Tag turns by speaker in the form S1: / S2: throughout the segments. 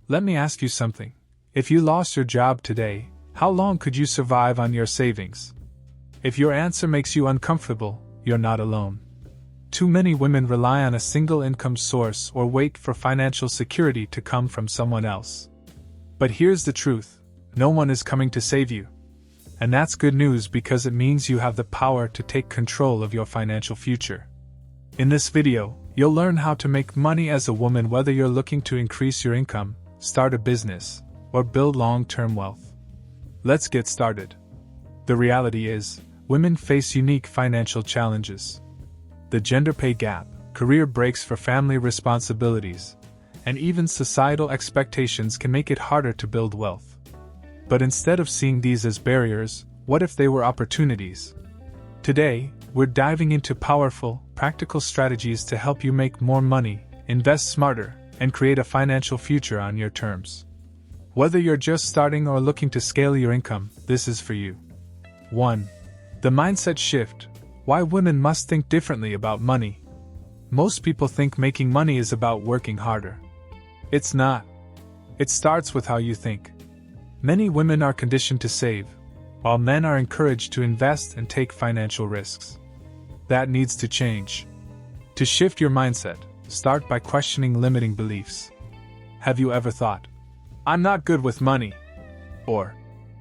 S1: Let me ask you something. If you lost your job today, how long could you survive on your savings? If your answer makes you uncomfortable, you're not alone. Too many women rely on a single income source or wait for financial security to come from someone else. But here's the truth: no one is coming to save you. And that's good news because it means you have the power to take control of your financial future. In this video, you'll learn how to make money as a woman whether you're looking to increase your income, start a business, or build long-term wealth. Let's get started. The reality is, women face unique financial challenges. The gender pay gap, career breaks for family responsibilities, and even societal expectations can make it harder to build wealth. But instead of seeing these as barriers, what if they were opportunities? Today, we're diving into powerful, practical strategies to help you make more money, invest smarter, and create a financial future on your terms. Whether you're just starting or looking to scale your income, this is for you. 1. The mindset shift: why women must think differently about money. Most people think making money is about working harder. It's not. It starts with how you think. Many women are conditioned to save, while men are encouraged to invest and take financial risks. That needs to change. To shift your mindset, start by questioning limiting beliefs. Have you ever thought, "I'm not good with money," or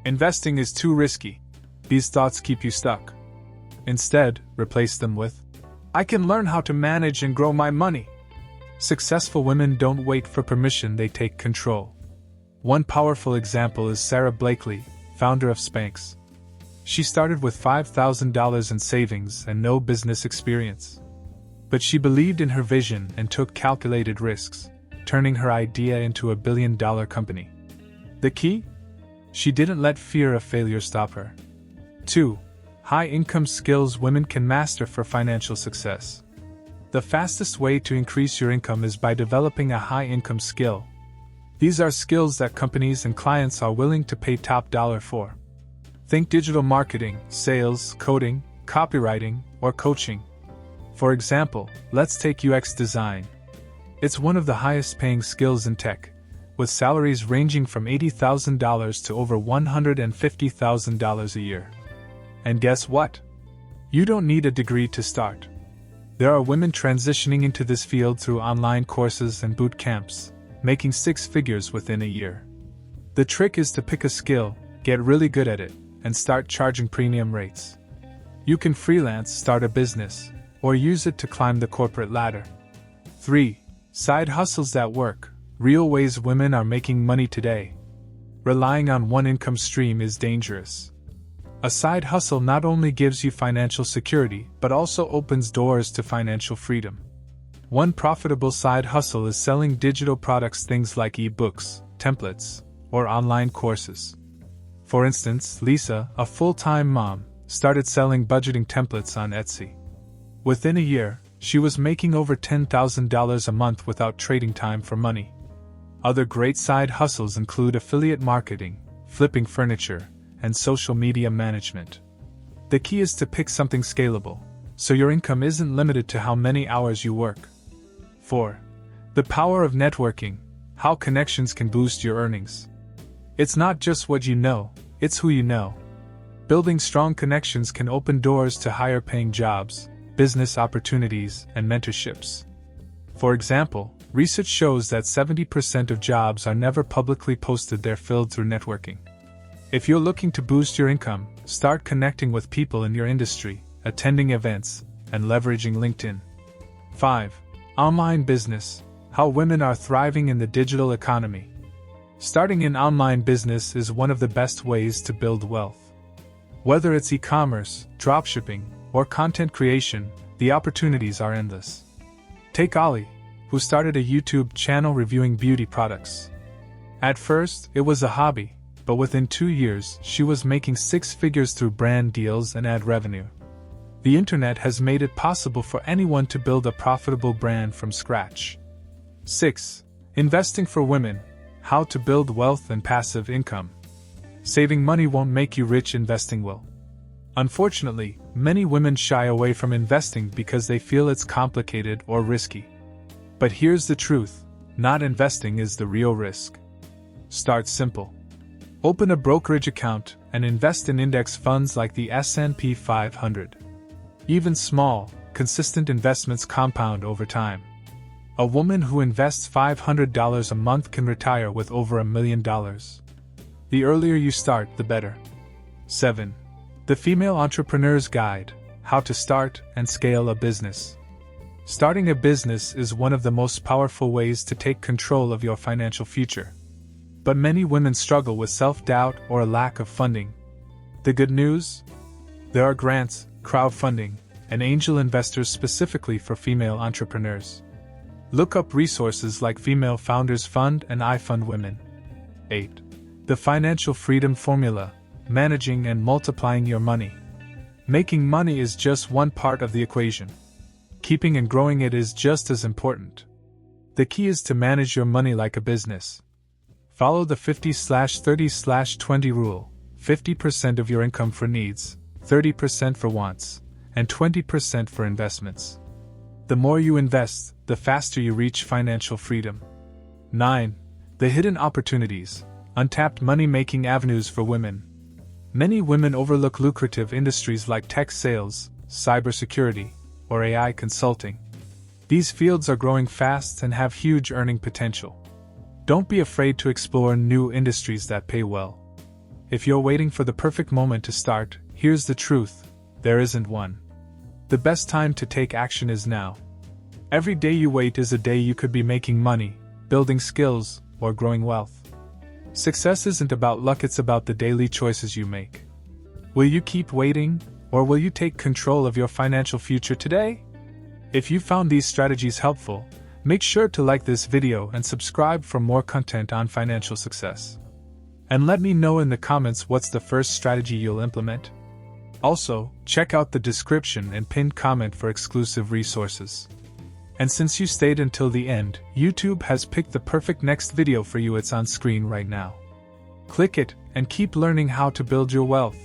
S1: "investing is too risky"? These thoughts keep you stuck. Instead, replace them with, "I can learn how to manage and grow my money." Successful women don't wait for permission, they take control. One powerful example is Sarah Blakely, founder of Spanx. She started with $5,000 in savings and no business experience. But she believed in her vision and took calculated risks, turning her idea into a billion-dollar company. The key? She didn't let fear of failure stop her. 2. High-income skills women can master for financial success. The fastest way to increase your income is by developing a high-income skill. These are skills that companies and clients are willing to pay top dollar for. Think digital marketing, sales, coding, copywriting, or coaching. For example, let's take UX design. It's one of the highest-paying skills in tech, with salaries ranging from $80,000 to over $150,000 a year. And guess what? You don't need a degree to start. There are women transitioning into this field through online courses and boot camps, making six figures within a year. The trick is to pick a skill, get really good at it, and start charging premium rates. You can freelance, start a business, or use it to climb the corporate ladder. 3. Side hustles that work. Real ways women are making money today. Relying on one income stream is dangerous. A side hustle not only gives you financial security, but also opens doors to financial freedom. One profitable side hustle is selling digital products, things like e-books, templates, or online courses. For instance, Lisa, a full-time mom, started selling budgeting templates on Etsy. Within a year, she was making over $10,000 a month without trading time for money. Other great side hustles include affiliate marketing, flipping furniture, and social media management. The key is to pick something scalable, so your income isn't limited to how many hours you work. 4. The power of networking: how connections can boost your earnings. It's not just what you know, it's who you know. Building strong connections can open doors to higher-paying jobs, business opportunities, and mentorships. For example, research shows that 70% of jobs are never publicly posted, they're filled through networking. If you're looking to boost your income, start connecting with people in your industry, attending events, and leveraging LinkedIn. 5. Online business: how women are thriving in the digital economy. Starting an online business is one of the best ways to build wealth. Whether it's e-commerce, dropshipping, or content creation, the opportunities are endless. Take Ollie, who started a YouTube channel reviewing beauty products. At first, it was a hobby, but within 2 years, she was making six figures through brand deals and ad revenue. The internet has made it possible for anyone to build a profitable brand from scratch. 6. Investing for women: how to build wealth and passive income. Saving money won't make you rich, investing will. Unfortunately, many women shy away from investing because they feel it's complicated or risky. But here's the truth: not investing is the real risk. Start simple. Open a brokerage account and invest in index funds like the S&P 500. Even small, consistent investments compound over time. A woman who invests $500 a month can retire with over $1 million. The earlier you start, the better. 7. The Female Entrepreneur's Guide: How to Start and Scale a Business. Starting a business is one of the most powerful ways to take control of your financial future. But many women struggle with self-doubt or a lack of funding. The good news? There are grants, crowdfunding, and angel investors specifically for female entrepreneurs. Look up resources like Female Founders Fund and I Fund Women. 8. The Financial Freedom Formula: Managing and multiplying your money. Making money is just one part of the equation. Keeping and growing it is just as important. The key is to manage your money like a business. Follow the 50/30/20 rule: 50% of your income for needs, 30% for wants, and 20% for investments. The more you invest, the faster you reach financial freedom. 9. The Hidden Opportunities: Untapped Money-Making Avenues for Women. Many women overlook lucrative industries like tech sales, cybersecurity, or AI consulting. These fields are growing fast and have huge earning potential. Don't be afraid to explore new industries that pay well. If you're waiting for the perfect moment to start, here's the truth: there isn't one. The best time to take action is now. Every day you wait is a day you could be making money, building skills, or growing wealth. Success isn't about luck, it's about the daily choices you make. Will you keep waiting, or will you take control of your financial future today? If you found these strategies helpful, make sure to like this video and subscribe for more content on financial success. And let me know in the comments what's the first strategy you'll implement. Also, check out the description and pinned comment for exclusive resources. And since you stayed until the end, YouTube has picked the perfect next video for you. It's on screen right now. Click it and keep learning how to build your wealth.